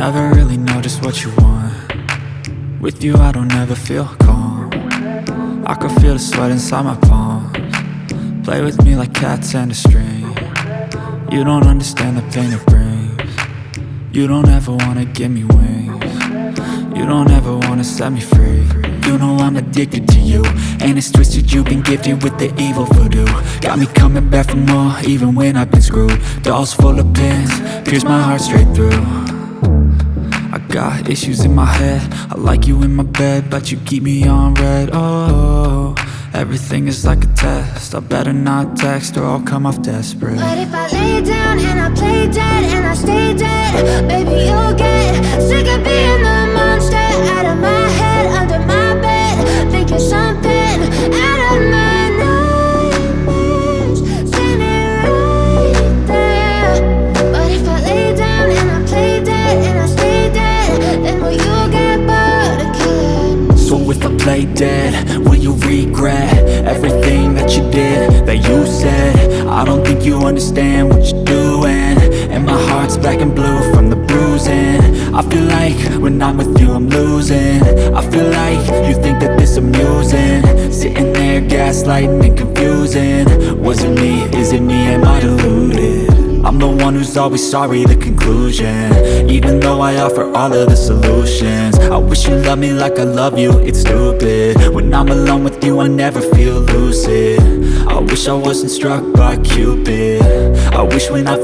never really know just what you want. With you I don't ever feel calm. I can feel the sweat inside my palms. Play with me like cats and a string. You don't understand the pain it brings. You don't ever wanna give me wings. You don't ever wanna set me free. You know I'm addicted to you, and it's twisted, you've been gifted with the evil voodoo. Got me coming back for more, even when I've been screwed. Dolls full of pins, pierce my heart straight through. I got issues in my head, I like you in my bed, but you keep me on red. Oh, everything is like a test, I better not text or I'll come off desperate. But if I lay down and I play dead and I stay dead, baby you'll get sick of being the monster out of my head, under my bed, thinking something out of my nightmares, standing right there. But if I lay down and I play dead and I stay dead, then will you get bored of killing? So if I play dead, will you regret everything that you did, that you said? I don't think you understand what you're doing, and my heart's black and blue from the bruising. I feel like when I'm with you I'm losing. I feel like you think that this amusing, sitting there gaslighting and confusing. Was it me? Is it me? Am I deluded? I'm the one who's always sorry, the conclusion. Even though I offer all of the solutions, I wish you loved me like I love you, it's stupid. When I'm alone with you I never feel lucid. I wish I wasn't struck by Cupid. I wish when I